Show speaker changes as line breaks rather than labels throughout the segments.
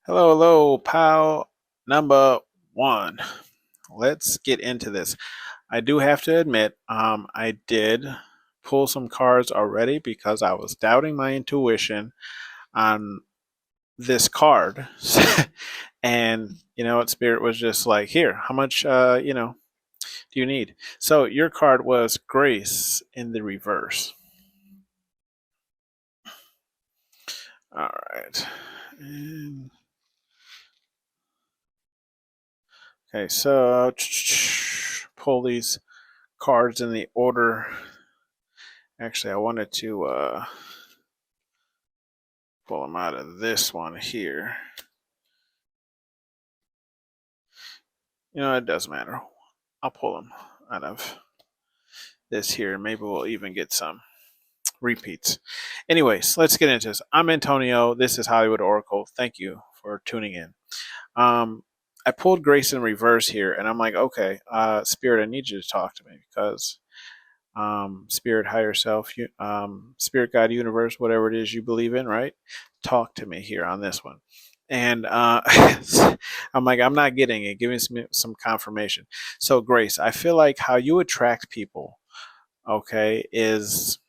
Hello, hello, pal number one. Let's get into this. I do have to admit, I did pull some cards already because I was doubting my intuition on this card. And you know what, Spirit was just like, here, how much, do you need? So your card was Grace in the reverse. All right. And, okay, so pull these cards in the order. Actually, I wanted to pull them out of this one here. You know, it doesn't matter. I'll pull them out of this here. Maybe we'll even get some repeats. Anyways, let's get into this. I'm Antonio. This is Hollywood Oracle. Thank you for tuning in. I pulled Grace in reverse here, and I'm like, okay, Spirit, I need you to talk to me because Spirit, higher self, Spirit, God, universe, whatever it is you believe in, right? Talk to me here on this one. And I'm like, I'm not getting it. Give me some confirmation. So, Grace, I feel like how you attract people, okay, is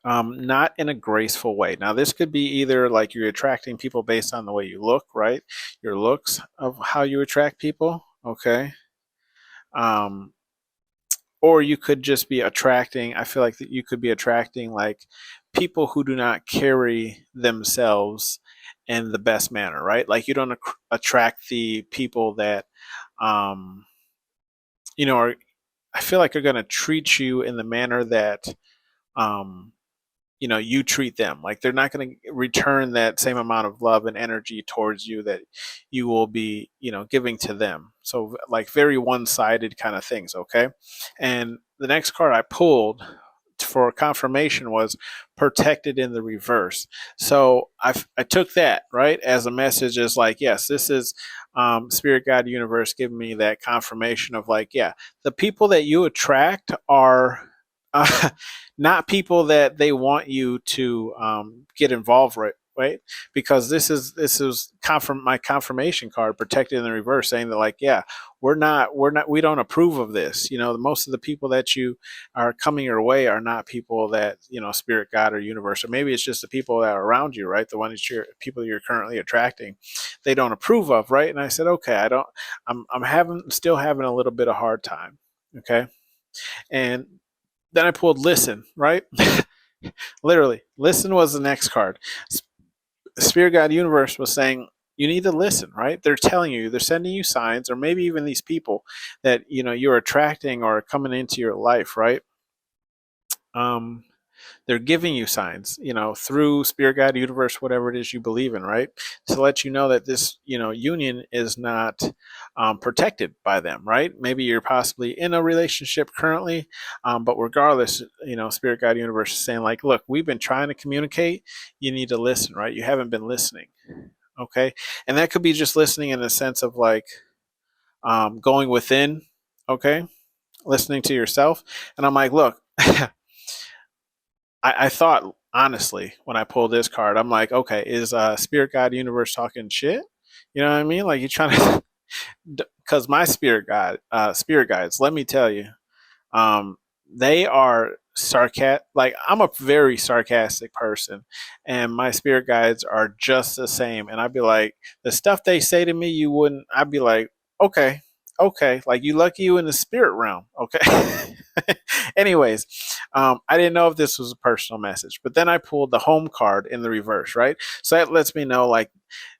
not in a graceful way. Now, this could be either like you're attracting people based on the way you look, right? Your looks of how you attract people, okay? Um, or you could just be attracting, I feel like that you could be attracting like people who do not carry themselves in the best manner, right? Like you don't attract the people that um are, I feel like, are going to treat you in the manner that um you treat them. Like they're not going to return that same amount of love and energy towards you that you will be giving to them. So like very one-sided kind of things, okay? And the next card I pulled for confirmation was protected in the reverse. So I took that right as a message, as like, yes, this is Spirit, God, universe giving me that confirmation of like, yeah, the people that you attract are uh, not people that they want you to get involved with, right? Because this is my confirmation card, protected in the reverse, saying that like, yeah, we don't approve of this. Most of the people that you are coming your way are not people that Spirit, God, or universe, or maybe it's just the people that are around you, right? The ones people you're currently attracting, they don't approve of, right? And I said, okay, I'm still having a little bit of hard time, okay, and then I pulled listen, right? Literally, listen was the next card. Spirit, God, universe was saying you need to listen, right? They're telling you, they're sending you signs, or maybe even these people that you're attracting or coming into your life, right? Um, they're giving you signs, through Spirit, God, universe, whatever it is you believe in, right? To let you know that this, union is not protected by them, right? Maybe you're possibly in a relationship currently, but regardless, Spirit, God, universe is saying like, look, we've been trying to communicate. You need to listen, right? You haven't been listening, okay? And that could be just listening in the sense of like going within, okay? Listening to yourself. And I'm like, look, I thought honestly when I pulled this card, I'm like, okay, is Spirit, God, universe talking shit? You know what I mean? Like you're trying to, because my spirit guides. Let me tell you, um, they are sarcastic. Like I'm a very sarcastic person, and my spirit guides are just the same. And I'd be like, the stuff they say to me, you wouldn't. I'd be like, okay, okay, like you lucky you in the spirit realm, okay. Anyways, I didn't know if this was a personal message, but then I pulled the home card in the reverse, right? So that lets me know like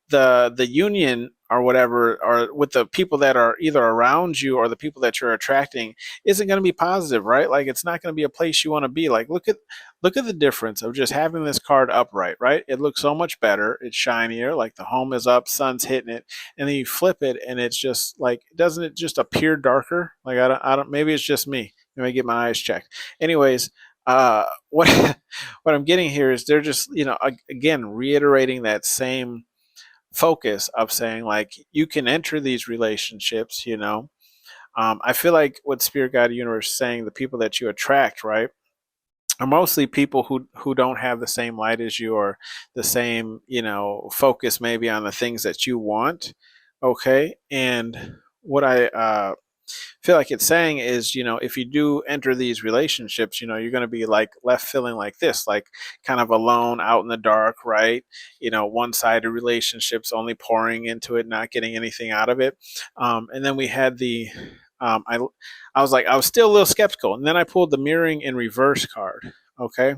the union or whatever, or with the people that are either around you or the people that you're attracting, isn't going to be positive, right? Like it's not going to be a place you want to be. Like look at the difference of just having this card upright, right? It looks so much better. It's shinier, like the home is up, sun's hitting it, and then you flip it and it's just like, doesn't it just appear darker? Like I don't maybe it's just me. Let me get my eyes checked. Anyways, what what I'm getting here is they're just, again, reiterating that same focus of saying, like, you can enter these relationships. I feel like what Spirit Guide Universe is saying, the people that you attract, right, are mostly people who don't have the same light as you, or the same, focus maybe on the things that you want. Okay. And what I feel like it's saying is, if you do enter these relationships, you're going to be like left feeling like this, like kind of alone out in the dark, right? One-sided relationships, only pouring into it, not getting anything out of it. And then we had the I was like, I was still a little skeptical, and then I pulled the mirroring in reverse card. Okay.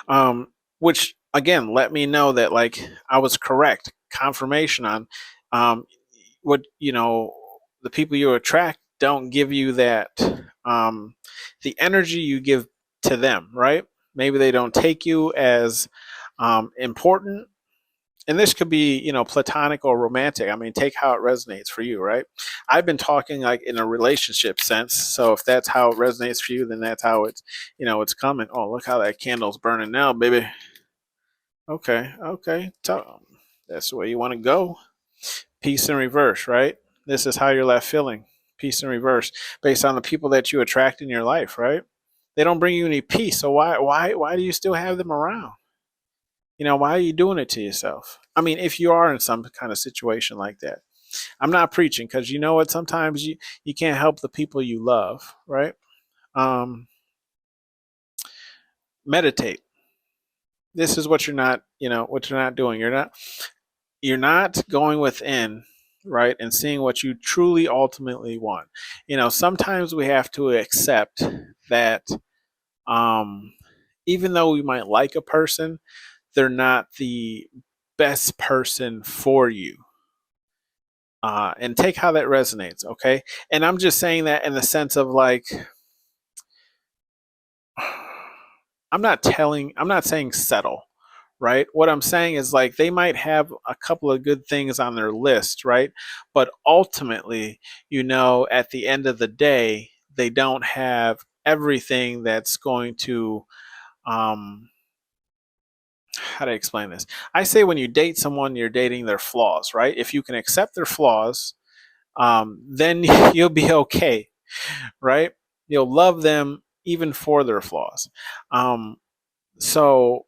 um, which again let me know that, like, I was correct. Confirmation on um, what the people you attract don't give you that, the energy you give to them, right? Maybe they don't take you as important, and this could be, platonic or romantic. I mean, take how it resonates for you, right? I've been talking like in a relationship sense, so if that's how it resonates for you, then that's how it's coming. Oh, look how that candle's burning now, baby. Okay, okay, that's the way you want to go. Peace in reverse, right? This is how you're left feeling. Peace in reverse, based on the people that you attract in your life, right? They don't bring you any peace, so why do you still have them around? Why are you doing it to yourself? I mean, if you are in some kind of situation like that, I'm not preaching, because you know what? Sometimes you can't help the people you love, right? Um, Meditate. This is what you're not doing. You're not going within, right, and seeing what you truly ultimately want. Sometimes we have to accept that, um, even though we might like a person, they're not the best person for you. And take how that resonates, okay? And I'm just saying that in the sense of, like, I'm not saying settle, right? What I'm saying is, like, they might have a couple of good things on their list, right? But ultimately, at the end of the day, they don't have everything that's going to, how to explain this? I say when you date someone, you're dating their flaws, right? If you can accept their flaws, then you'll be okay, right? You'll love them even for their flaws. So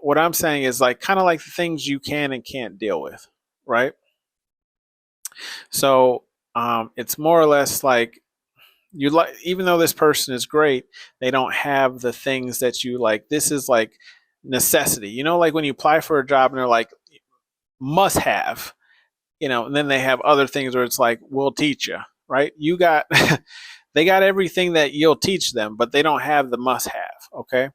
what I'm saying is, like, kind of like the things you can and can't deal with, right? So it's more or less like, you like, even though this person is great, they don't have the things that you like. This is like necessity, like when you apply for a job and they're like, must have, and then they have other things where it's like, we'll teach you, right? You got they got everything that you'll teach them, but they don't have the must have. Okay.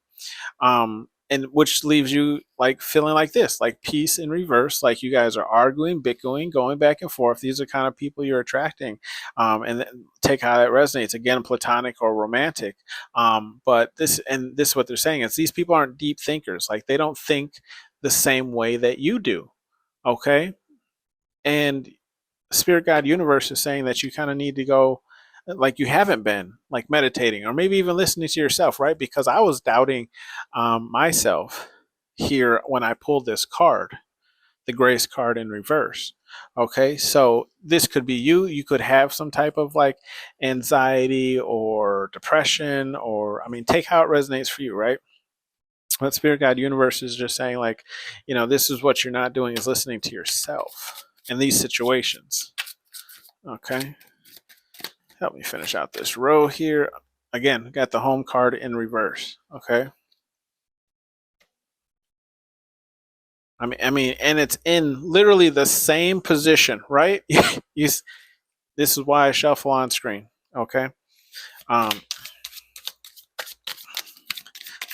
And which leaves you like feeling like this, like peace in reverse, like you guys are arguing, bickering, going back and forth. These are kind of people you're attracting. And take how that resonates, again, platonic or romantic. But this is what they're saying is, these people aren't deep thinkers. Like, they don't think the same way that you do. Okay. And Spirit Guide Universe is saying that you kind of need to go, like, you haven't been, like, meditating or maybe even listening to yourself, right? Because I was doubting myself here when I pulled this card, the grace card in reverse. Okay, so this could be you. You could have some type of, like, anxiety or depression, or, I mean, take how it resonates for you, right? What Spirit Guide Universe is just saying, like, this is what you're not doing, is listening to yourself in these situations. Okay. Help me finish out this row here. Again, got the home card in reverse. Okay. I mean, and it's in literally the same position, right? This is why I shuffle on screen. Okay. Um,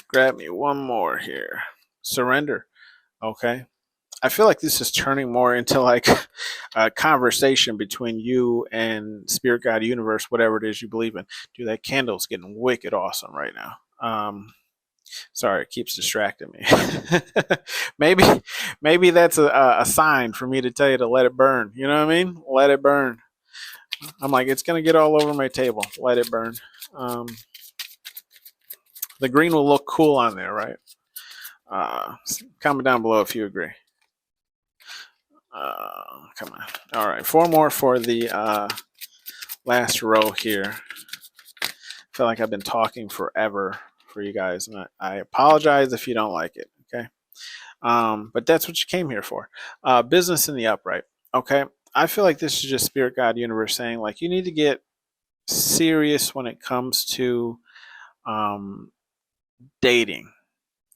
grab me one more here. Surrender. Okay. I feel like this is turning more into like a conversation between you and Spirit Guide Universe, whatever it is you believe in. Dude, that candle's getting wicked awesome right now. Sorry, it keeps distracting me. maybe, maybe that's a sign for me to tell you to let it burn. You know what I mean? Let it burn. I'm like, it's gonna get all over my table. Let it burn. Um, the green will look cool on there, right? Comment down below if you agree. Come on. All right, 4 more for the last row here. I feel like I've been talking forever for you guys, and I apologize if you don't like it. Okay, but that's what you came here for. Business in the upright. Okay, I feel like this is just Spirit, God, Universe saying like you need to get serious when it comes to um, dating,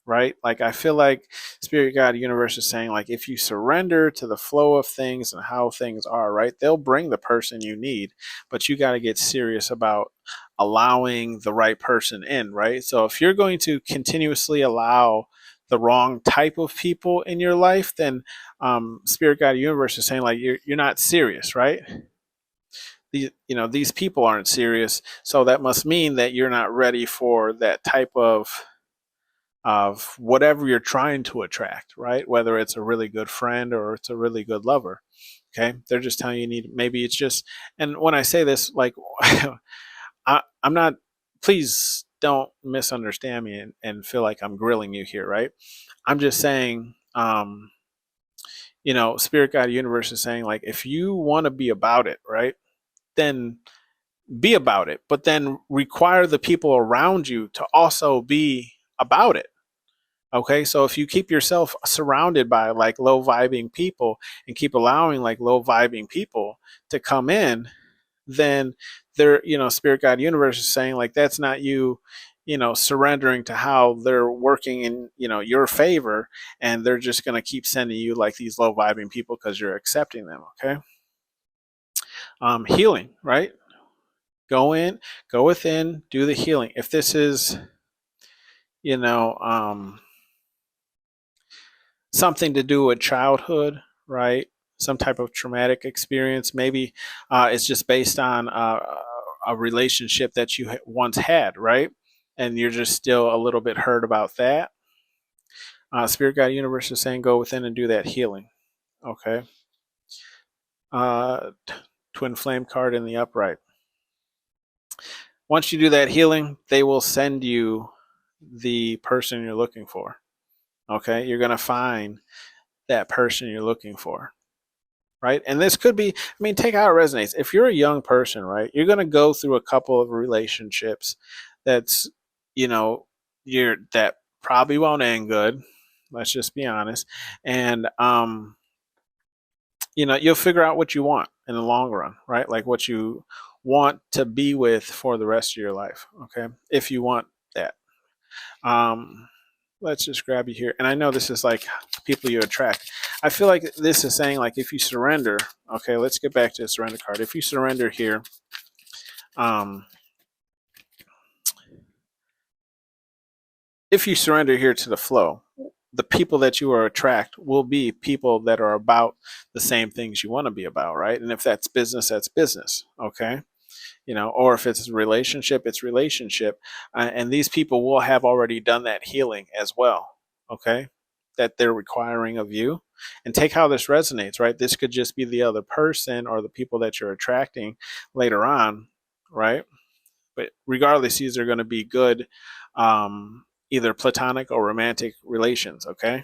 right? Like I feel like Spirit, God, Universe is saying like if you surrender to the flow of things and how things are, right? They'll bring the person you need, but you got to get serious about allowing the right person in, right? So if you're going to continuously allow the wrong type of people in your life, then Spirit, God, Universe is saying like you're not serious, right? These people aren't serious, so that must mean that you're not ready for that type of whatever you're trying to attract, right? Whether it's a really good friend or it's a really good lover. Okay. They're just telling you need, maybe it's just, and when I say this, like, I'm not, please don't misunderstand me and feel like I'm grilling you here, right? I'm just saying, Spirit, God, Universe is saying, like, if you want to be about it, right, then be about it, but then require the people around you to also be about it. Okay, so if you keep yourself surrounded by like low vibing people and keep allowing like low vibing people to come in, then they're, Spirit, God, Universe is saying like that's not you, surrendering to how they're working in, your favor, and they're just going to keep sending you like these low vibing people because you're accepting them. Okay, healing, right? Go in, go within, do the healing. If this is, you know, something to do with childhood, right? Some type of traumatic experience. Maybe it's just based on a relationship that you once had, right? And you're just still a little bit hurt about that. Spirit, God, Universe is saying go within and do that healing. Okay. Uh, Twin Flame card in the upright. Once you do that healing, they will send you the person you're looking for. Okay. You're going to find that person you're looking for. Right. And this could be, I mean, take how it resonates. If you're a young person, right, you're going to go through a couple of relationships that's, you know, that probably won't end good. Let's just be honest. And, you'll figure out what you want in the long run, right? Like what you want to be with for the rest of your life. Okay. If you want that. Um, let's just grab you here. And I know this is like people you attract. I feel like this is saying like if you surrender, okay, let's get back to the surrender card. If you surrender here, if you surrender here to the flow, the people that you are attract will be people that are about the same things you want to be about, right? And if that's business, okay? Or if it's relationship, it's relationship. And these people will have already done that healing as well, okay? That they're requiring of you. And take how this resonates, right? This could just be the other person or the people that you're attracting later on, right? But regardless, these are going to be good, either platonic or romantic relations, okay?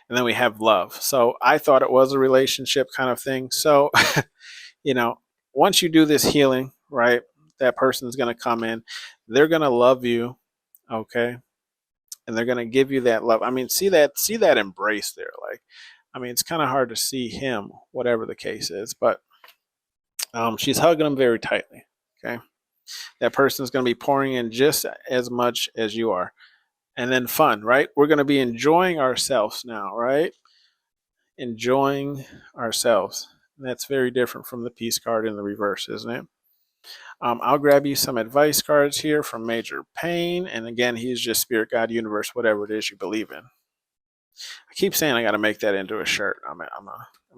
And then we have love. So I thought it was a relationship kind of thing. So, you know, once you do this healing, right, that person is going to come in, they're going to love you, okay? And they're going to give you that love. I mean, see that embrace there. Like, I mean, it's kind of hard to see him, whatever the case is, but she's hugging him very tightly, okay? That person is going to be pouring in just as much as you are. And then fun, right? We're going to be enjoying ourselves now, right? Enjoying ourselves. And that's very different from the peace card in the reverse, isn't it? I'll grab you some advice cards here from Major Payne. And again, he's just Spirit, God, Universe, whatever it is you believe in. I keep saying I got to make that into a shirt. I'm going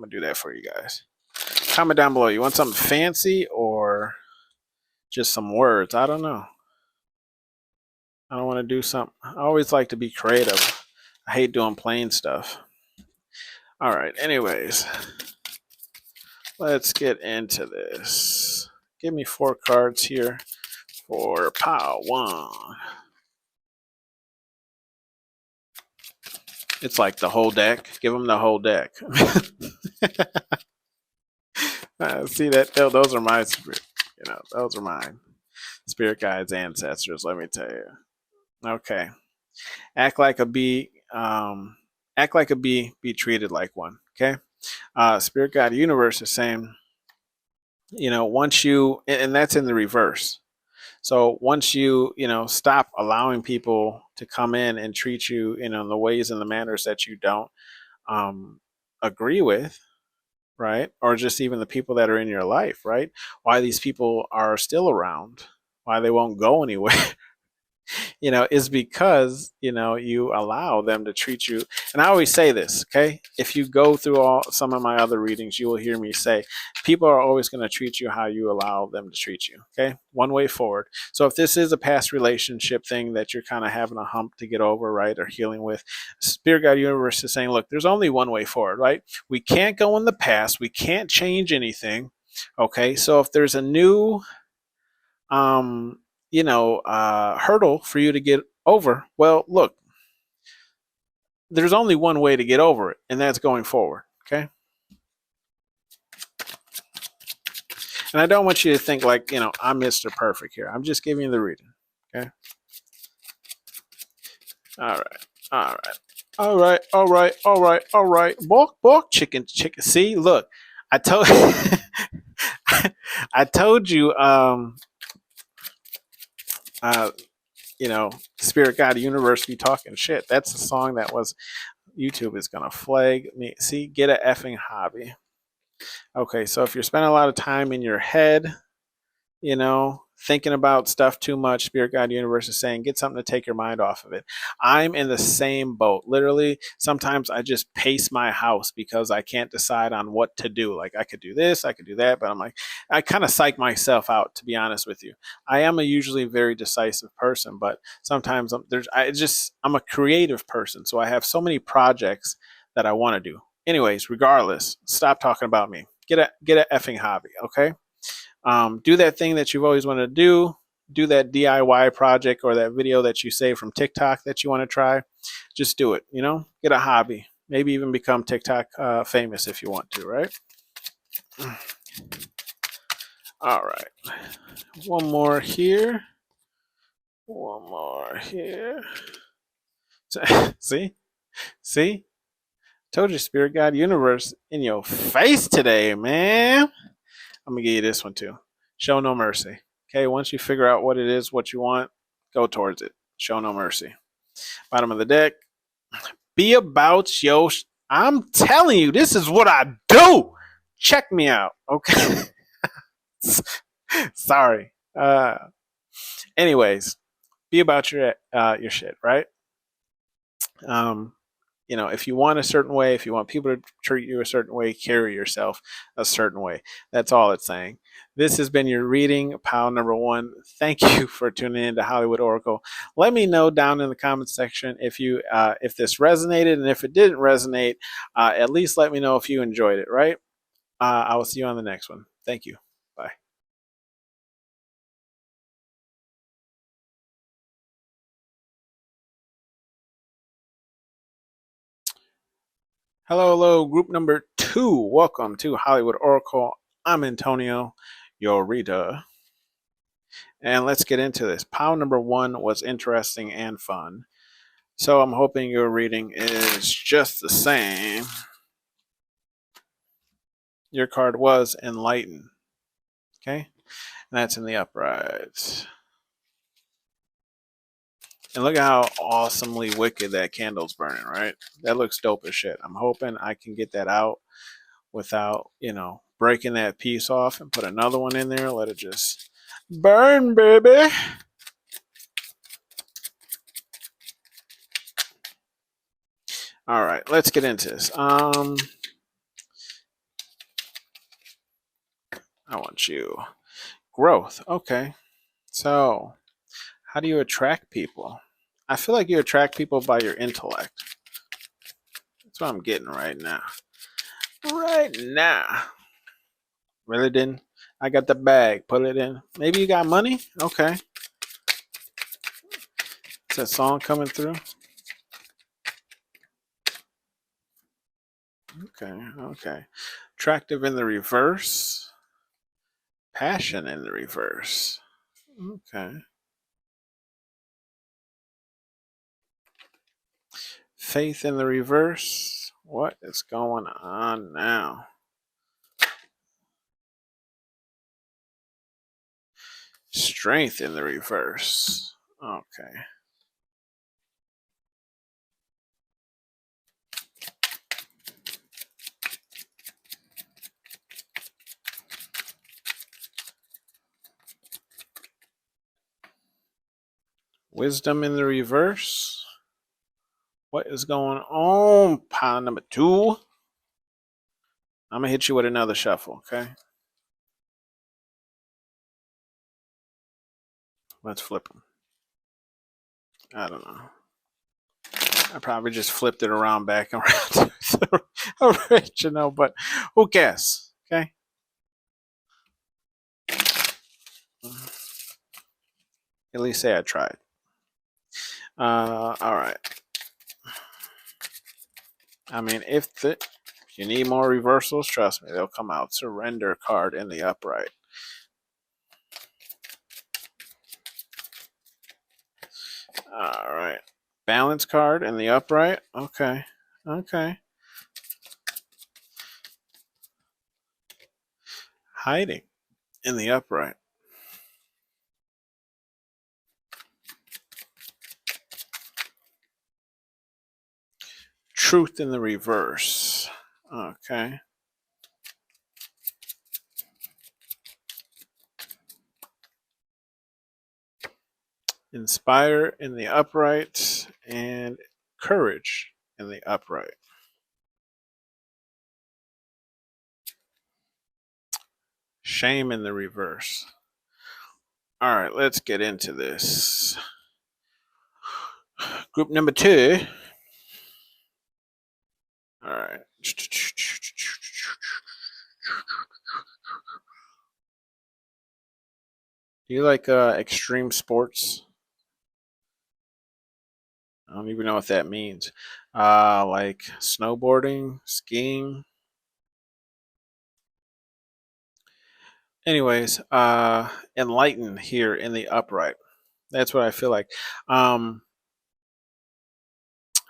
to do that for you guys. Comment down below. You want something fancy or just some words? I don't know. I don't want to do something. I always like to be creative. I hate doing plain stuff. All right. Anyways, let's get into this. Give me 4 cards here for power 1. It's like the whole deck. Give them the whole deck. See that? Those are my spirit. Those are mine. Spirit guides, ancestors. Let me tell you. Okay. Act like a bee. Act like a bee. Be treated like one. Okay. Spirit guide universe is saying, once you, and that's in the reverse. So once you, stop allowing people to come in and treat you, in the ways and the manners that you don't agree with, right? Or just even the people that are in your life, right? Why these people are still around, why they won't go anywhere, is because, you allow them to treat you. And I always say this, okay? If you go through some of my other readings, you will hear me say, people are always going to treat you how you allow them to treat you, okay? One way forward. So if this is a past relationship thing that you're kind of having a hump to get over, right? Or healing with, Spirit Guide Universe is saying, look, there's only one way forward, right? We can't go in the past. We can't change anything, okay? So if there's a new hurdle for you to get over, well, look, there's only one way to get over it, and that's going forward, okay? And I don't want you to think like, I'm Mr. Perfect here. I'm just giving you the reading, okay? All right, all right, all right, all right, all right, all right. Balk, chicken. See, look, I told, I told you, Spirit Guide Universe be talking shit. That's a song that was, YouTube is gonna flag me. See, get a effing hobby. Okay, so if you're spending a lot of time in your head, thinking about stuff too much, Spirit Guide Universe is saying, get something to take your mind off of it. I'm in the same boat. Literally, sometimes I just pace my house because I can't decide on what to do. Like, I could do this, I could do that, but I'm like, I kind of psych myself out, to be honest with you. I am a usually very decisive person, but sometimes I'm a creative person, so I have so many projects that I want to do. Anyways, regardless, stop talking about me. Get a effing hobby, okay? Do that thing that you've always wanted to do that DIY project or that video that you save from TikTok that you want to try. Just do it, get a hobby, maybe even become TikTok famous if you want to, right? All right, one more here, see, told you, Spirit Guide Universe in your face today, man. I'm gonna give you this one too. Show no mercy. Okay, once you figure out what it is, what you want, go towards it. Show no mercy. Bottom of the deck. Be about your. I'm telling you, this is what I do. Check me out. Okay. Sorry. Anyways, be about your shit, right? If you want a certain way, if you want people to treat you a certain way, carry yourself a certain way. That's all it's saying. This has been your reading, pile number 1. Thank you for tuning in to Hollywood Oracle. Let me know down in the comments section if this resonated, and if it didn't resonate, at least let me know if you enjoyed it, right? I will see you on the next one. Thank you. Bye. Hello, group number 2. Welcome to Hollywood Oracle. I'm Antonio, your reader. And let's get into this. Pile number 1 was interesting and fun. So I'm hoping your reading is just the same. Your card was Enlighten. Okay? And that's in the upright. And look at how awesomely wicked that candle's burning, right? That looks dope as shit. I'm hoping I can get that out without, breaking that piece off and put another one in there. Let it just burn, baby. All right, let's get into this. I want you. Growth. Okay. So, how do you attract people? I feel like you attract people by your intellect. That's what I'm getting right now. Right now. Really didn't? I got the bag. Put it in. Maybe you got money? Okay. Is that song coming through? Okay, okay. Attractive in the reverse. Passion in the reverse. Okay. Faith in the reverse. What is going on now? Strength in the reverse. Okay. Wisdom in the reverse. What is going on? Pile number 2. I'm going to hit you with another shuffle, okay? Let's flip them. I don't know. I probably just flipped it around back and around to the original, but who cares? Okay. At least say I tried. All right. I mean, if you need more reversals, trust me, they'll come out. Surrender card in the upright. All right. Balance card in the upright. Okay. Okay. Hiding in the upright. Truth in the reverse. Okay. Inspire in the upright and courage in the upright. Shame in the reverse. All right, let's get into this. Group number 2. All right. Do you like extreme sports? I don't even know what that means. Like snowboarding, skiing. Anyways, enlighten here in the upright. That's what I feel like.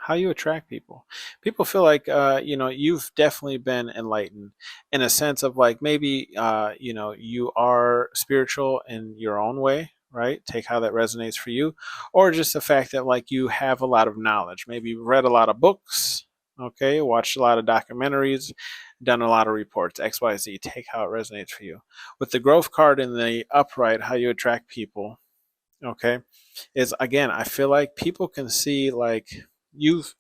How you attract people. People feel like you've definitely been enlightened in a sense of like maybe you are spiritual in your own way, right? Take how that resonates for you, or just the fact that like you have a lot of knowledge. Maybe you've read a lot of books, okay, watched a lot of documentaries, done a lot of reports. XYZ. Take how it resonates for you. With the growth card in the upright, how you attract people, okay, is again, I feel like people can see like you've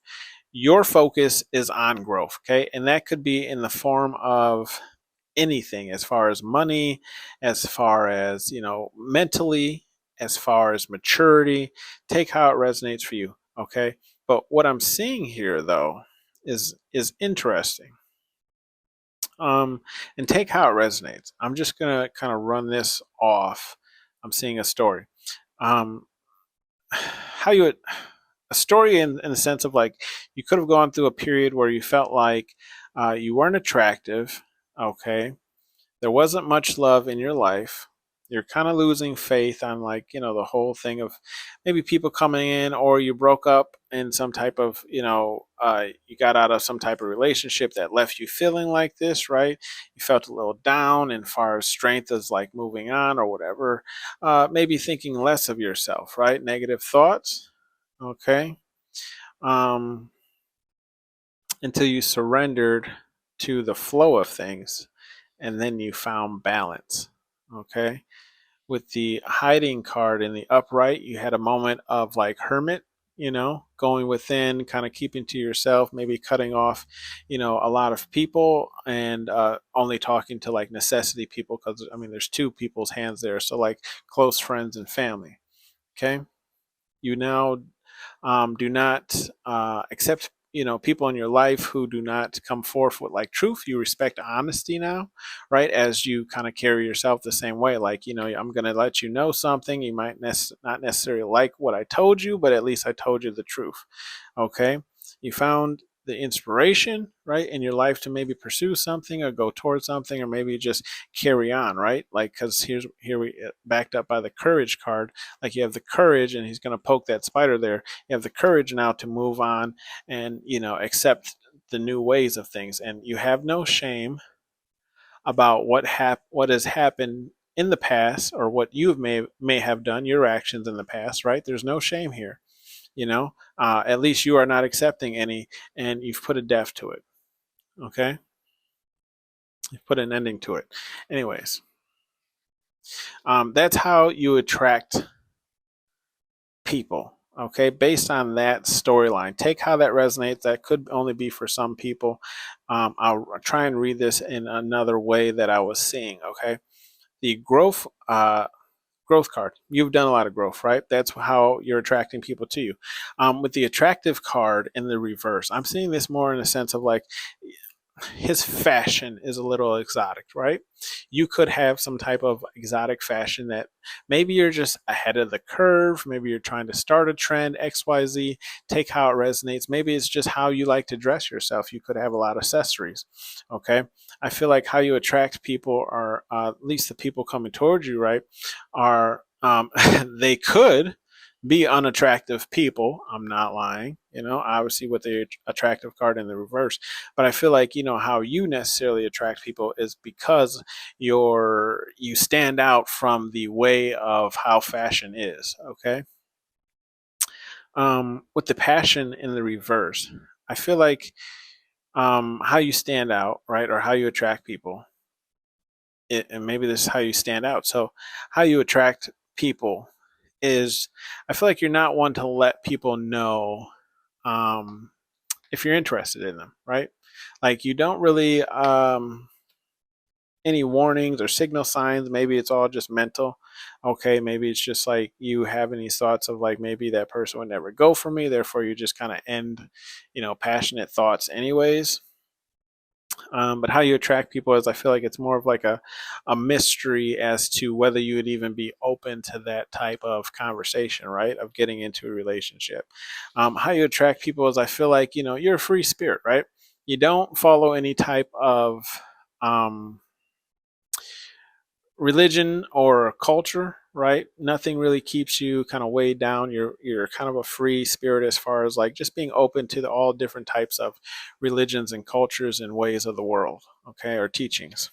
your focus is on growth, okay, and that could be in the form of anything, as far as money, as far as mentally, as far as maturity. Take how it resonates for you, okay. But what I'm seeing here though is interesting. And take how it resonates. I'm just gonna kind of run this off. I'm seeing a story. um how you a story in the sense of like you could have gone through a period where you felt like you weren't attractive, okay, there wasn't much love in your life, you're kind of losing faith on like the whole thing of maybe people coming in, or you broke up in some type of you got out of some type of relationship that left you feeling like this, right? You felt a little down and far as strength as like moving on or whatever. Maybe thinking less of yourself, right? Negative thoughts, okay. um, until you surrendered to the flow of things, and then you found balance, okay. With the hiding card in the upright, you had a moment of like hermit, going within, kind of keeping to yourself, maybe cutting off a lot of people, and only talking to like necessity people, because I mean there's two people's hands there, so like close friends and family, okay. You now do not accept people in your life who do not come forth with like truth. You respect honesty now, right? As you kind of carry yourself the same way. Like, I'm going to let you know something. You might not necessarily like what I told you, but at least I told you the truth. Okay. You found the inspiration, right, in your life to maybe pursue something or go towards something, or maybe just carry on, right? Like, because here we backed up by the courage card. Like, you have the courage, and he's going to poke that spider there. You have the courage now to move on and accept the new ways of things, and you have no shame about what has happened in the past, or what you may have done, your actions in the past, right? There's no shame here. At least you are not accepting any, and you've put a death to it. Okay, you've put an ending to it. Anyways, that's how you attract people. Okay, based on that storyline, take how that resonates. That could only be for some people. I'll try and read this in another way that I was seeing. Okay, the growth card. You've done a lot of growth, right? That's how you're attracting people to you. With the attractive card in the reverse, I'm seeing this more in a sense of like, his fashion is a little exotic, right? You could have some type of exotic fashion that maybe you're just ahead of the curve. Maybe you're trying to start a trend, XYZ. Take how it resonates. Maybe it's just how you like to dress yourself. You could have a lot of accessories. Okay. I feel like how you attract people are, at least the people coming towards you, right, are, they could be unattractive people. I'm not lying. Obviously with the attractive card in the reverse. But I feel like, how you necessarily attract people is because you stand out from the way of how fashion is. Okay. With the passion in the reverse, I feel like, how you stand out, right, or how you attract people, and maybe this is how you stand out. So, how you attract people is, I feel like you're not one to let people know, um, if you're interested in them, right? Like, you don't really, any warnings or signal signs. Maybe it's all just mental. Okay, maybe it's just like you have these thoughts of like, maybe that person would never go for me, therefore you just kind of end, passionate thoughts anyways. But how you attract people is, I feel like it's more of like a mystery as to whether you would even be open to that type of conversation, right? Of getting into a relationship. How you attract people is, I feel like, you're a free spirit, right? You don't follow any type of, um, religion or culture, right? Nothing really keeps you kind of weighed down. You're kind of a free spirit as far as like just being open to all different types of religions and cultures and ways of the world, okay, or teachings.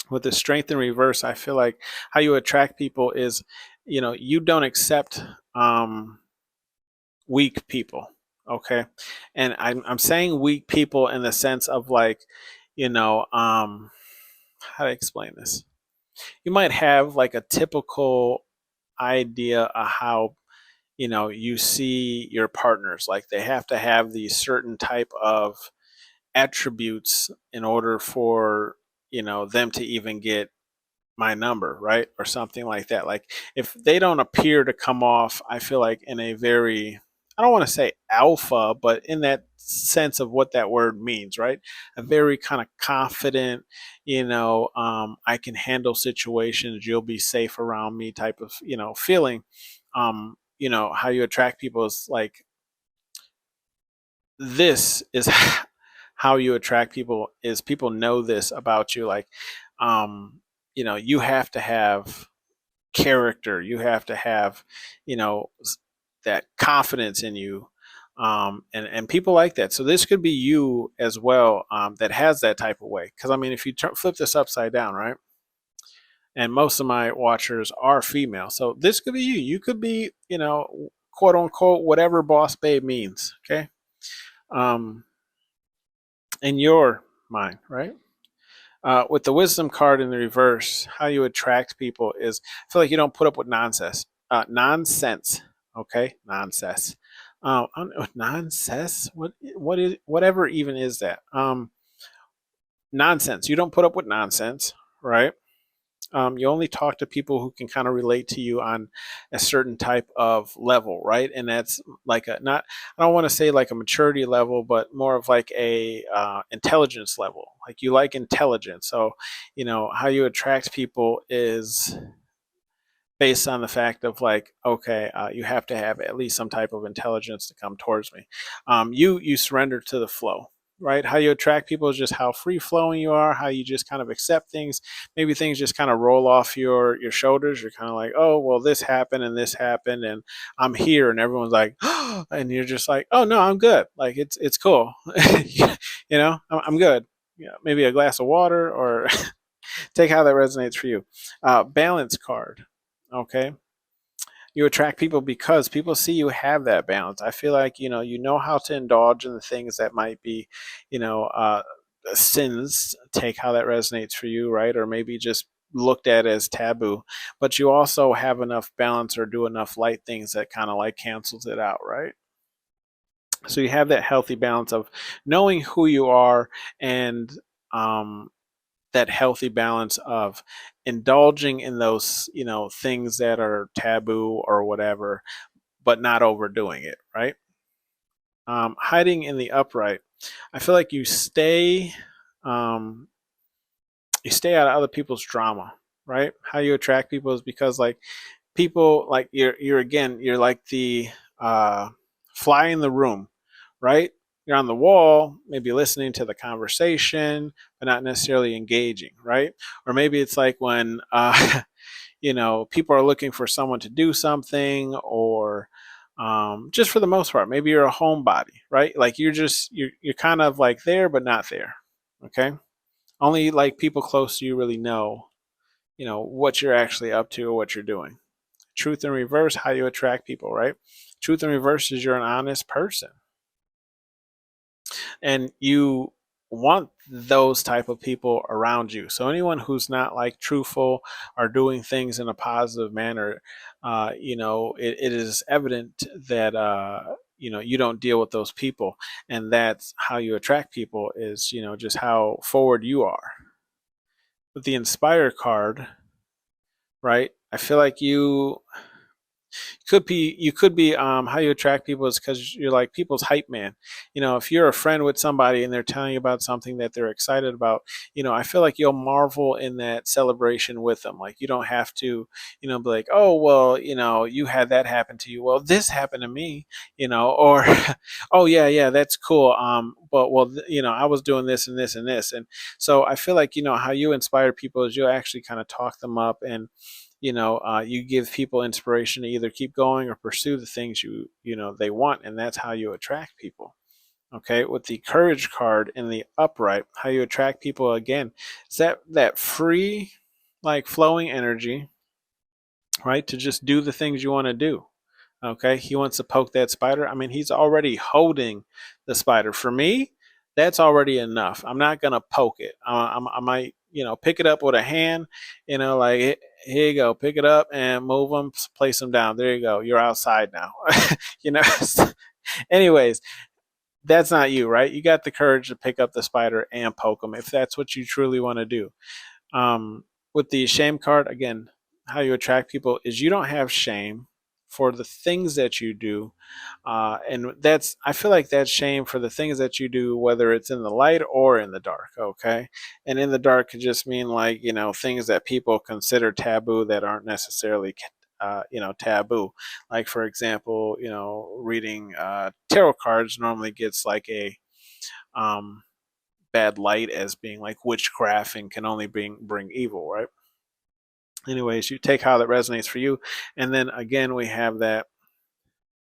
With the strength in reverse, I feel like how you attract people is, you don't accept, weak people, okay, and I'm saying weak people in the sense of like, how to explain this. You might have like a typical idea of how, you see your partners, like they have to have these certain type of attributes in order for, them to even get my number, right, or something like that. Like, if they don't appear to come off, I feel like, in a very, I don't want to say alpha, but in that sense of what that word means, right, a very kind of confident, I can handle situations, you'll be safe around me type of, feeling. How you attract people is like, this is how you attract people, is people know this about you. Like, you have to have character, you have to have, you know that confidence in you, and people like that. So this could be you as well, that has that type of way. Because I mean, if you flip this upside down, right, and most of my watchers are female, so this could be you. You could be, quote unquote, whatever boss babe means. Okay. um in your mind, right? With the wisdom card in the reverse, how you attract people is, I feel like you don't put up with nonsense. Nonsense. Okay, nonsense. I don't know, nonsense. What is, whatever even is that? Nonsense. You don't put up with nonsense, right? You only talk to people who can kind of relate to you on a certain type of level, right? And that's like a not, I don't want to say like a maturity level, but more of like a intelligence level. Like you like intelligence, so how you attract people is based on the fact of like, okay, you have to have at least some type of intelligence to come towards me. You surrender to the flow, right? How you attract people is just how free flowing you are, how you just kind of accept things. Maybe things just kind of roll off your shoulders. You're kind of like, oh well, this happened, and I'm here, and everyone's like, oh, and you're just like, oh no, I'm good. Like it's cool, I'm good. Maybe a glass of water or take how that resonates for you. Balance card. Okay, you attract people because people see you have that balance. I feel like you know how to indulge in the things that might be, you know, sins. Take how that resonates for you, right? Or maybe just looked at as taboo. But you also have enough balance or do enough light things that kind of like cancels it out, right? So you have that healthy balance of knowing who you are and um, that healthy balance of indulging in those things that are taboo or whatever, but not overdoing it, right? Hiding in the upright, I feel like um, you stay out of other people's drama, right? How you attract people is because like people, like you're like the fly in the room, right? You're on the wall, maybe listening to the conversation, but not necessarily engaging, right? Or maybe it's like when people are looking for someone to do something, or just for the most part, maybe you're a homebody, right? Like you're kind of like there but not there. Okay, only like people close to you really know what you're actually up to or what you're doing. Truth in reverse, how you attract people, right? Truth in reverse is you're an honest person, and you want those type of people around you. So anyone who's not like truthful or doing things in a positive manner, it is evident that you don't deal with those people, and that's how you attract people, is just how forward you are. With the inspire card, right? I feel like you could be how you attract people is because you're like people's hype man. If you're a friend with somebody and they're telling you about something that they're excited about, I feel like you'll marvel in that celebration with them. Like you don't have to be like, oh well, you had that happen to you, well this happened to me, or oh yeah, that's cool, but well I was doing this and this and this. And so I feel like how you inspire people is you actually kind of talk them up, and you give people inspiration to either keep going or pursue the things they want, and that's how you attract people. Okay, with the courage card in the upright, how you attract people again, is that free, like flowing energy, right? To just do the things you want to do. Okay, he wants to poke that spider. I mean, he's already holding the spider. For me, that's already enough. I'm not gonna poke it. I might, pick it up with a hand. Like here you go, pick it up and move them, place them down. There you go. You're outside now. you know. Anyways, that's not you, right? You got the courage to pick up the spider and poke them if that's what you truly want to do. With the shame card, again, how you attract people is you don't have shame for the things that you do, and I feel like that's shame for the things that you do, whether it's in the light or in the dark. Okay, and in the dark could just mean like things that people consider taboo that aren't necessarily taboo. Like for example, reading tarot cards normally gets like a um, bad light as being like witchcraft and can only bring evil, right? Anyways, you take how that resonates for you, and then again we have that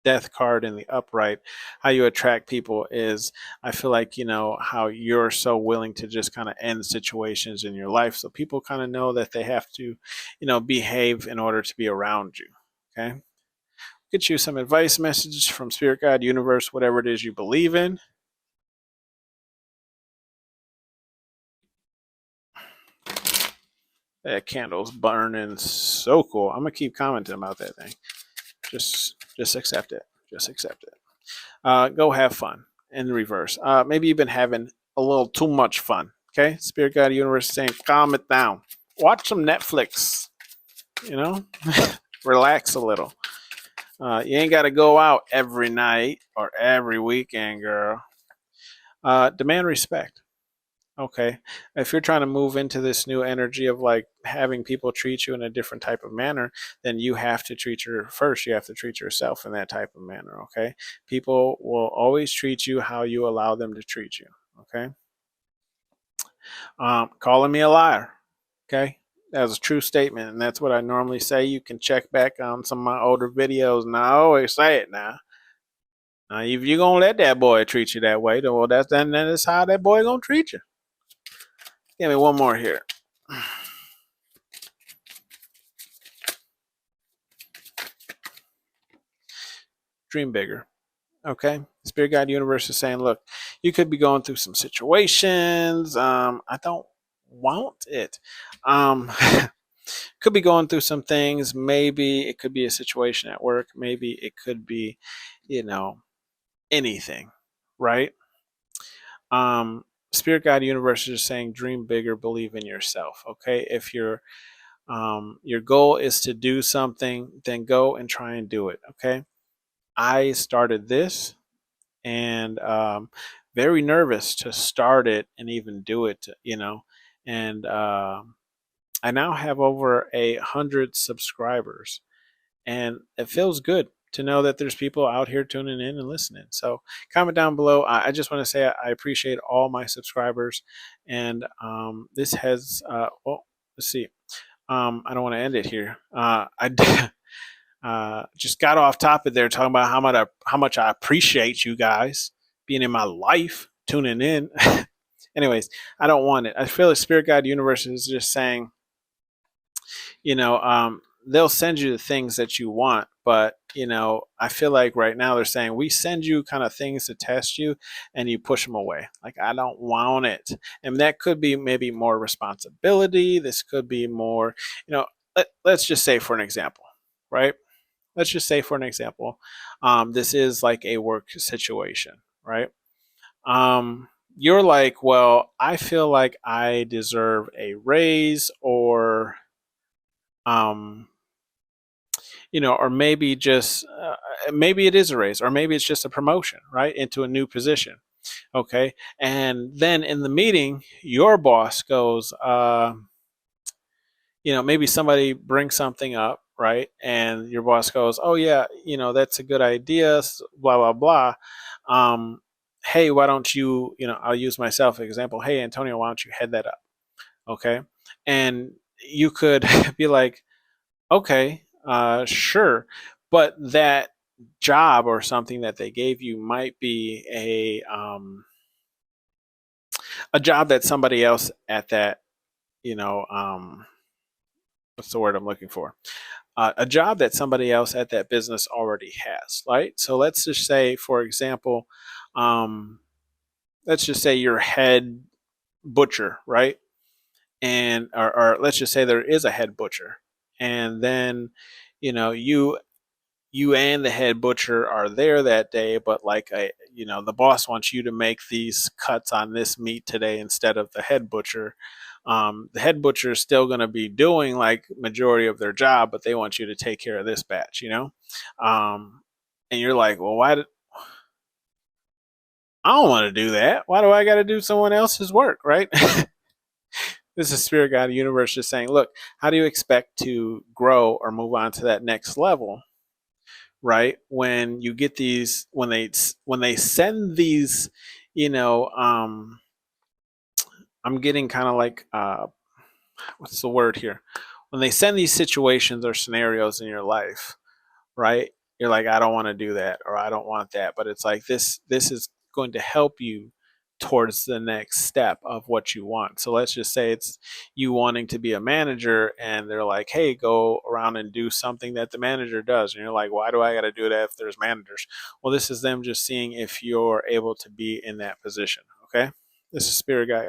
death card in the upright. How you attract people is, I feel like how you're so willing to just kind of end situations in your life, so people kind of know that they have to behave in order to be around you. Okay, get you some advice messages from spirit, God, universe, whatever it is you believe in. That candle's burning so cool. I'm gonna keep commenting about that thing. Just accept it. Just accept it. Go have fun. In reverse. Maybe you've been having a little too much fun. Okay, Spirit Guide Universe saying calm it down. watch some Netflix, you know, relax a little. You ain't got to go out every night or every weekend, girl. Demand respect. Okay. If you're trying to move into this new energy of like having people treat you in a different type of manner, then you have to treat your first, you have to treat yourself in that type of manner. Okay. People will always treat you how you allow them to treat you. Okay. Calling me a liar. Okay. That was a true statement. And that's what I normally say. You can check back on some of my older videos and I always say it now. If you're going to let that boy treat you that way, then well, that's how that boy going to treat you. Give me one more here. Dream bigger. Okay. Spirit Guide Universe is saying, look, you could be going through some situations. I don't want it. Could be going through some things. Maybe it could be a situation at work. Maybe it could be, you know, anything, right? Spirit Guide Universe is saying, dream bigger, believe in yourself. Okay. If your goal is to do something, then go and try and do it. Okay. I started this and very nervous to start it and even do it, and I now have over 100 subscribers, and it feels good to know that there's people out here tuning in and listening. So comment down below. I just want to say I appreciate all my subscribers, and this has well, let's see. I don't want to end it here. I just got off topic there talking about how much I appreciate you guys being in my life, tuning in. Anyways, I don't want it. I feel like Spirit Guide Universe is just saying, they'll send you the things that you want, but I feel like right now they're saying we send you kind of things to test you, and you push them away. Like I don't want it, and that could be maybe more responsibility. This could be more, let's just say for an example, right? Let's just say for an example, this is like a work situation, right? You're like, well, I feel like I deserve a raise, or um, or maybe just maybe it is a raise, or maybe it's just a promotion, right, into a new position. Okay, and then in the meeting, your boss goes, maybe somebody brings something up, right? And your boss goes, "Oh yeah, that's a good idea." Blah blah blah. Hey, why don't you? I'll use myself as an example. Hey, Antonio, why don't you head that up? Okay, and you could be like, "Okay, sure," but that job or something that they gave you might be a job that somebody else at that, what's the word I'm looking for? A job that somebody else at that business already has, right? So let's just say, for example, um, let's just say you're head butcher, right? And or let's just say there is a head butcher, and then you and the head butcher are there that day, but like the boss wants you to make these cuts on this meat today instead of the head butcher. The head butcher is still going to be doing like majority of their job, but they want you to take care of this batch, and you're like, well, I don't want to do that. Why do I got to do someone else's work, right? This is Spirit Guide Universe just saying, look, how do you expect to grow or move on to that next level, right? When you get these, when they send these, you know, um, I'm getting kind of like, what's the word here? When they send these situations or scenarios in your life, right? You're like, I don't want to do that, or I don't want that, but it's like this is going to help you towards the next step of what you want. So let's just say it's you wanting to be a manager, and they're like, hey, go around and do something that the manager does, and you're like, why do I got to do that if there's managers? Well, this is them just seeing if you're able to be in that position. Okay, this is Spirit Guide.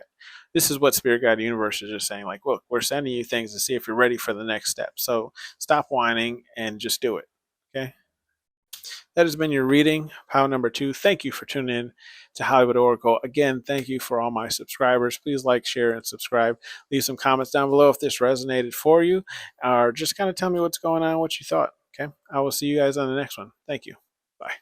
This is what Spirit Guide Universe is just saying, like, look, we're sending you things to see if you're ready for the next step. So stop whining and just do it. Okay. That has been your reading, pile number 2. Thank you for tuning in to Hollywood Oracle. Again, thank you for all my subscribers. Please like, share, and subscribe. Leave some comments down below if this resonated for you, or just kind of tell me what's going on, what you thought. Okay, I will see you guys on the next one. Thank you. Bye.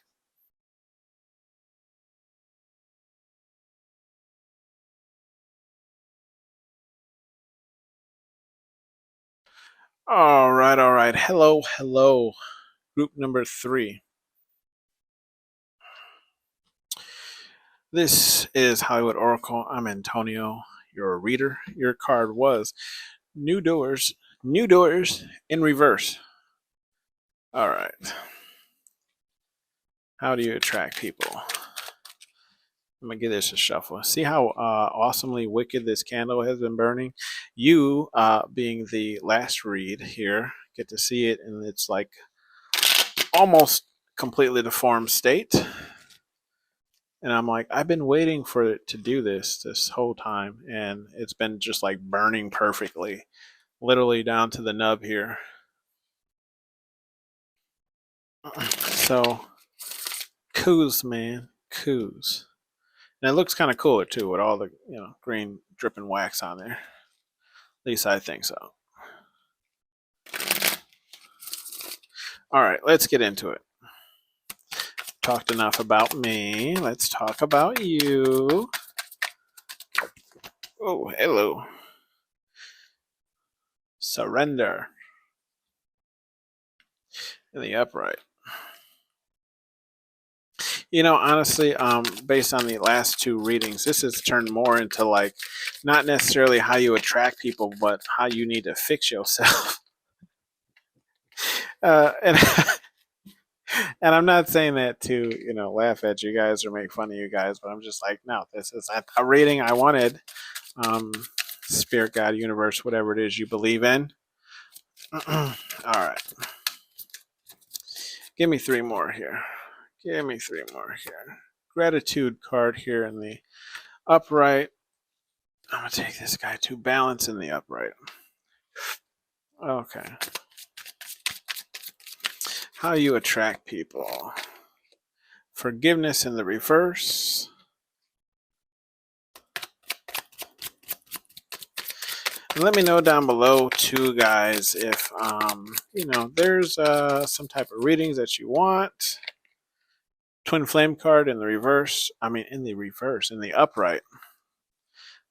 All right, all right. Hello, hello. Group number 3. This is Hollywood Oracle. I'm Antonio, your reader. Your card was New Doors, New Doors in reverse. All right. How do you attract people? I'm going to give this a shuffle. See how awesomely wicked this candle has been burning? You, being the last read here, get to see it in its like almost completely deformed state. And I'm like, I've been waiting for it to do this whole time. And it's been just like burning perfectly, literally down to the nub here. So, coos, man, coos. And it looks kind of cooler too with all the green dripping wax on there. At least I think so. All right, let's get into it. Talked enough about me. Let's talk about you. Oh, hello. Surrender. In the upright. Honestly, based on the last 2 readings, this has turned more into like not necessarily how you attract people, but how you need to fix yourself. And and I'm not saying that to laugh at you guys or make fun of you guys, but I'm just like, no, this is a reading I wanted. Spirit, God, universe, whatever it is you believe in. All right, give me 3 more here. Give me 3 more here. Gratitude card here in the upright. I'm gonna take this guy to balance in the upright. Okay. How you attract people. Forgiveness in the reverse. And let me know down below too, guys, if there's some type of readings that you want. Twin flame card in the reverse. I mean, in the reverse, in the upright.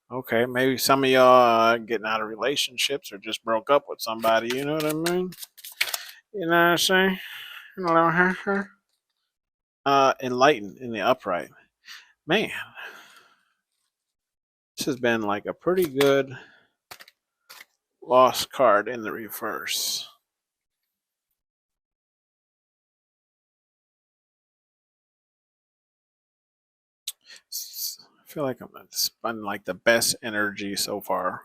Okay, maybe some of y'all getting out of relationships or just broke up with somebody. You know what I mean? You know what I'm saying? Enlightened in the upright. Man, this has been like a pretty good lost card in the reverse. I feel like it's been like the best energy so far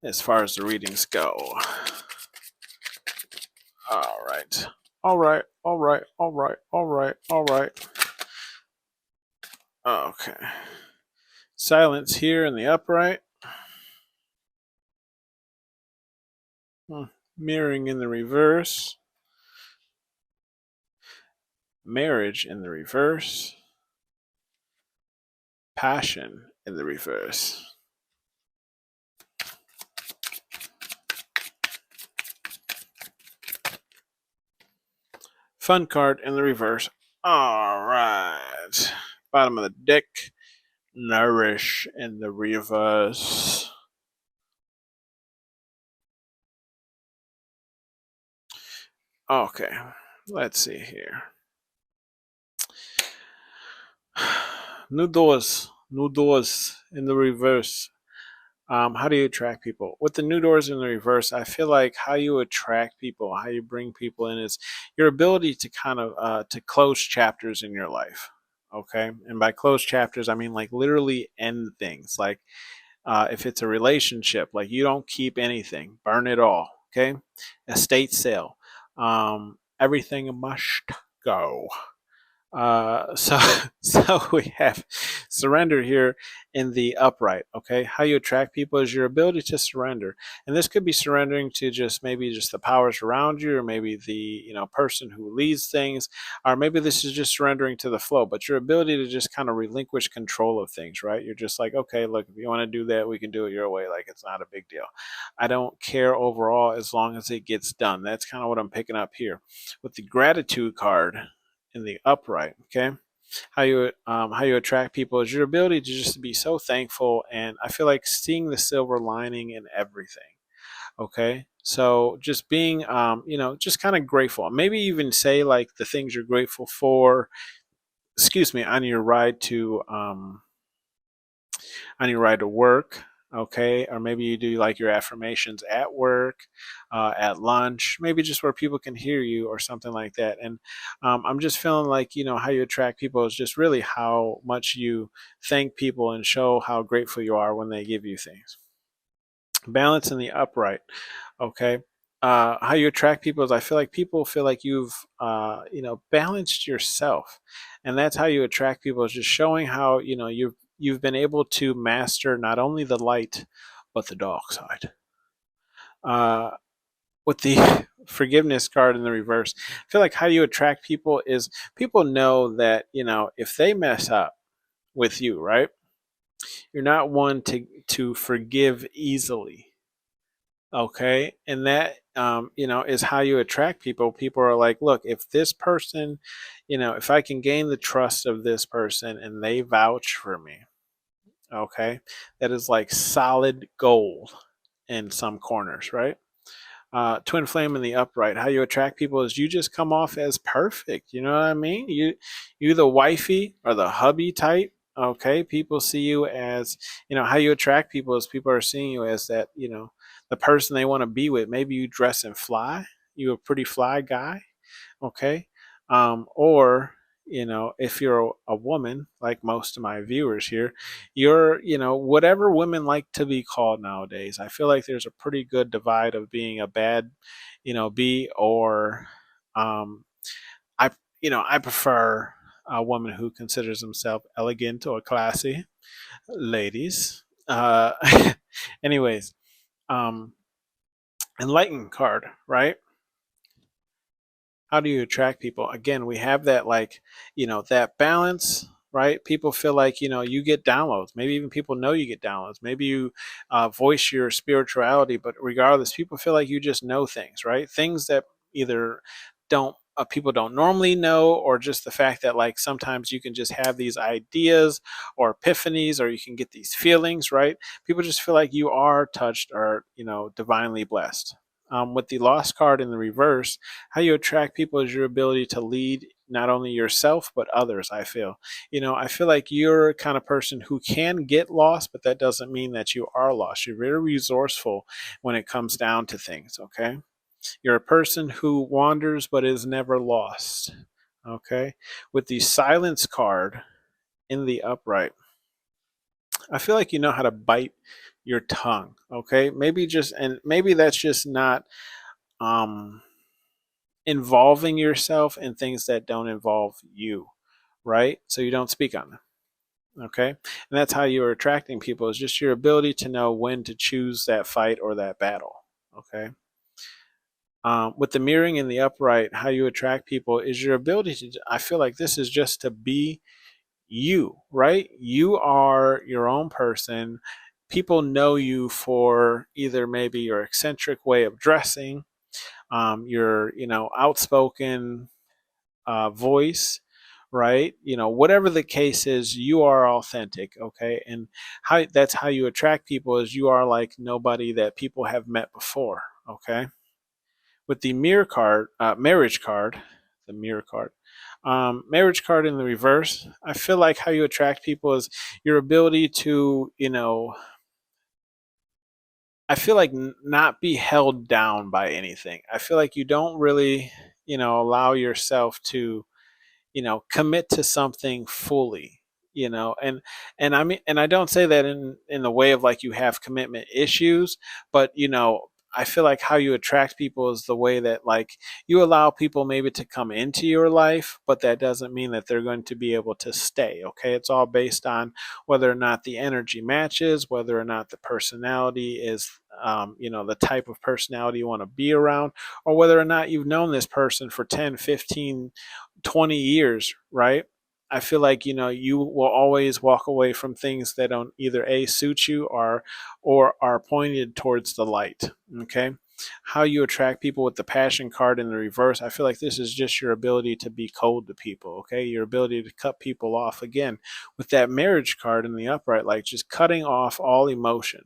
as the readings go. All right. All right. All right. All right. All right. All right. Okay. Silence here in the upright. Mirroring in the reverse. Marriage in the reverse. Passion in the reverse. Fun card in the reverse. All right. Bottom of the deck. Nourish in the reverse. Okay. Let's see here. New doors in the reverse. How do you attract people? With the new doors in the reverse, I feel like how you attract people, how you bring people in is your ability to kind of to close chapters in your life. Okay, and by close chapters, I mean like literally end things. Like if it's a relationship, like you don't keep anything, burn it all. Okay, estate sale, everything must go. So so we have surrender here in the upright. Okay, how you attract people is your ability to surrender, and this could be surrendering to just maybe just the powers around you, or maybe the person who leads things, or maybe this is just surrendering to the flow. But your ability to just kind of relinquish control of things, right? You're just like, okay, look, if you want to do that, we can do it your way. Like it's not a big deal. I don't care overall as long as it gets done. That's kind of what I'm picking up here with the gratitude card in the upright. Okay, how you attract people is your ability to just be so thankful, and I feel like seeing the silver lining in everything. Okay, so just being just kind of grateful, maybe even say like the things you're grateful for, excuse me, on your ride to work. Okay, or maybe you do like your affirmations at work, at lunch, maybe just where people can hear you or something like that. And I'm just feeling like how you attract people is just really how much you thank people and show how grateful you are when they give you things. Balance in the upright. Okay, how you attract people is I feel like people feel like you've balanced yourself, and that's how you attract people is just showing how you've been able to master not only the light but the dark side. uh, with the forgiveness card in the reverse, I feel like how you attract people is people know that if they mess up with you, right, you're not one to forgive easily. Okay, and that is how you attract people. People are like, look, if this person, if I can gain the trust of this person and they vouch for me, okay, that is like solid gold in some corners, right? Twin flame in the upright, how you attract people is you just come off as perfect. You know what I mean? You the wifey or the hubby type. Okay, people see you as how you attract people is people are seeing you as that the person they want to be with. Maybe you dress and fly. You a pretty fly guy. Okay, or if you're a woman like most of my viewers here, you're whatever women like to be called nowadays. I feel like there's a pretty good divide of being a bad b, or um I I prefer a woman who considers himself elegant or classy, ladies. Anyways, um enlightened card, right? How do you attract people? Again, we have that, like that balance, right? People feel like you get downloads. Maybe even people know you get downloads. Maybe you voice your spirituality, but regardless, people feel like you just know things, right? Things that either don't people don't normally know, or just the fact that like sometimes you can just have these ideas or epiphanies, or you can get these feelings, right? People just feel like you are touched or divinely blessed. With the lost card in the reverse, how you attract people is your ability to lead not only yourself but others. I feel like you're a kind of person who can get lost, but that doesn't mean that you are lost. You're very resourceful when it comes down to things. Okay, you're a person who wanders but is never lost. Okay, with the silence card in the upright, I feel like you know how to bite your tongue. Okay, maybe that's just not um involving yourself in things that don't involve you, right? So you don't speak on them. Okay, and that's how you're attracting people, is just your ability to know when to choose that fight or that battle. Okay, with the mirroring in the upright, how you attract people is your ability to, I feel like this is just to be you, right? You are your own person. People know you for either maybe your eccentric way of dressing, your outspoken voice, right? Whatever the case is, you are authentic. Okay, and how that's how you attract people is you are like nobody that people have met before. Okay, with the mirror card, marriage card, the mirror card. Marriage card in the reverse. I feel like how you attract people is your ability to, I feel like not be held down by anything. I feel like you don't really, allow yourself to commit to something fully, and I mean, and I don't say that in the way of like you have commitment issues, but I feel like how you attract people is the way that like you allow people maybe to come into your life, but that doesn't mean that they're going to be able to stay. Okay, it's all based on whether or not the energy matches, whether or not the personality is, the type of personality you want to be around, or whether or not you've known this person for 10, 15, 20 years, right? I feel like you will always walk away from things that don't either a suit you or are pointed towards the light. Okay, how you attract people with the passion card in the reverse, I feel like this is just your ability to be cold to people. Okay, your ability to cut people off. Again, with that marriage card in the upright, like just cutting off all emotion.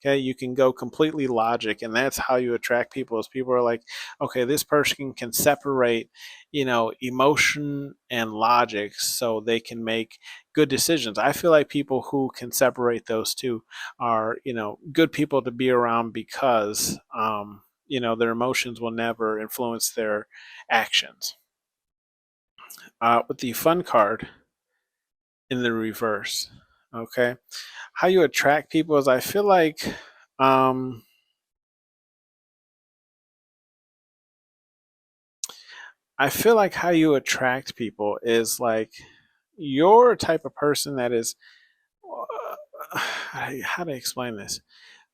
Okay, you can go completely logic, and that's how you attract people. Is people are like, okay, this person can separate, emotion and logic, so they can make good decisions. I feel like people who can separate those two are, good people to be around because, their emotions will never influence their actions. With the fun card in the reverse, okay, how you attract people is um, I feel like how you attract people is like you're a type of person that is, how to explain this?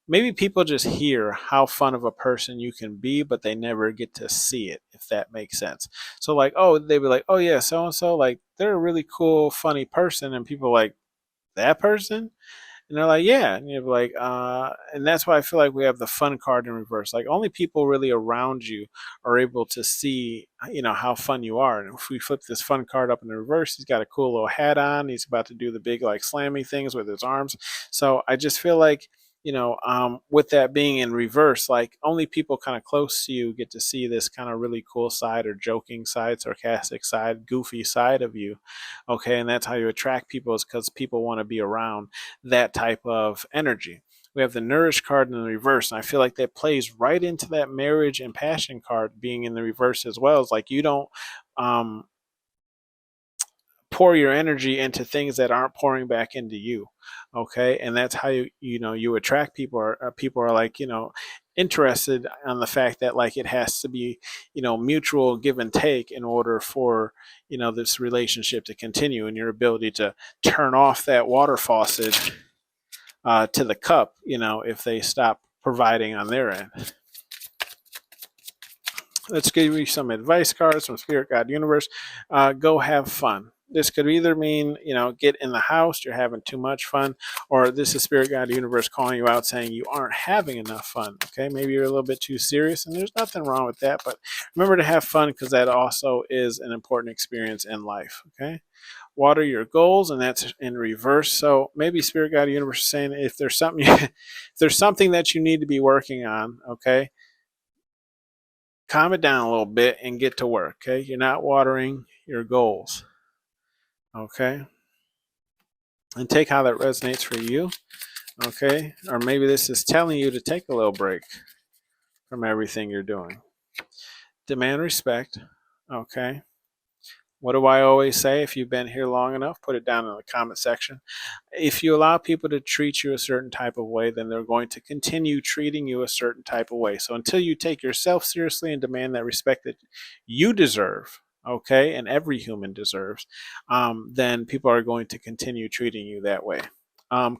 Maybe people just hear how fun of a person you can be, but they never get to see it, if that makes sense. So, like, oh, they'd be like, oh, yeah, so and so, like, they're a really cool, funny person. And people are like, that person? And they're like, yeah. And you're like, and that's why I feel like we have the fun card in reverse. Like, only people really around you are able to see, how fun you are. And if we flip this fun card up in the reverse, he's got a cool little hat on. He's about to do the big, like, slammy things with his arms. So I just feel like, with that being in reverse, like only people kind of close to you get to see this kind of really cool side or joking side, sarcastic side, goofy side of you. Okay. And that's how you attract people, is because people want to be around that type of energy. We have the nourish card in the reverse, and I feel like that plays right into that marriage and passion card being in the reverse as well. It's like you don't um, pour your energy into things that aren't pouring back into you. Okay, and that's how you attract people. Or people are like interested on the fact that like it has to be mutual give and take in order for this relationship to continue, and your ability to turn off that water faucet to the cup, if they stop providing on their end. Let's give you some advice cards from Spirit God Universe. Go have fun. This could either mean, get in the house, you're having too much fun, or this is Spirit God Universe calling you out saying you aren't having enough fun. Okay, maybe you're a little bit too serious, and there's nothing wrong with that, but remember to have fun because that also is an important experience in life. Okay, water your goals, and that's in reverse. So maybe Spirit God Universe is saying if there's something if there's something that you need to be working on, okay, calm it down a little bit and get to work. Okay, you're not watering your goals. Okay, and take how that resonates for you. Okay, or maybe this is telling you to take a little break from everything you're doing. Demand respect. Okay, what do I always say? If you've been here long enough, put it down in the comment section. If you allow people to treat you a certain type of way, then they're going to continue treating you a certain type of way. So until you take yourself seriously and demand that respect that you deserve, okay, and every human deserves, then people are going to continue treating you that way.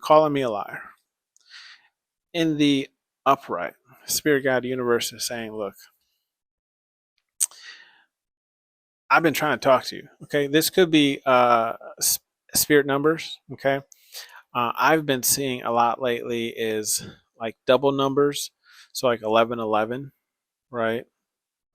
Calling me a liar. In the upright, Spirit God Universe is saying, look, I've been trying to talk to you. Okay, this could be spirit numbers. Okay, I've been seeing a lot lately is like double numbers, so like 1111, right?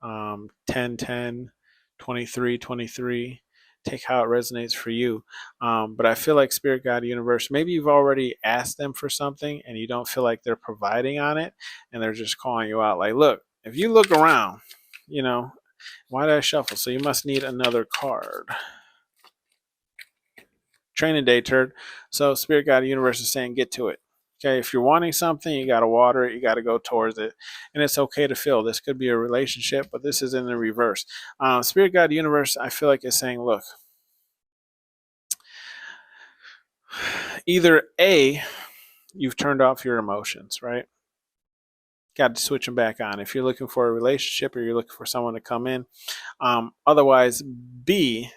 10 10, 23 23. Take how it resonates for you. But I feel like Spirit Guide Universe, maybe you've already asked them for something and you don't feel like they're providing on it, and they're just calling you out like, look, if you look around, you know, why did I shuffle? So you must need another card. Training day, turd. So Spirit Guide Universe is saying, get to it. Okay, if you're wanting something, you got to water it, you got to go towards it, and it's okay to feel. This could be a relationship, but this is in the reverse. Spirit Guide Universe, I feel like is saying, look, either A, you've turned off your emotions, right? got to switch them back on. If you're looking for a relationship or you're looking for someone to come in, otherwise, B,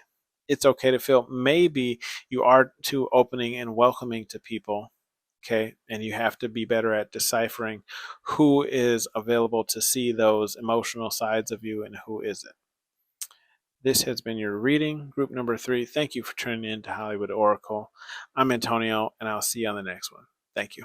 it's okay to feel maybe you are too opening and welcoming to people. Okay, and you have to be better at deciphering who is available to see those emotional sides of you and who isn't. This has been your reading, group number 3. Thank you for tuning in to Hollywood Oracle. I'm Antonio, and I'll see you on the next one. Thank you.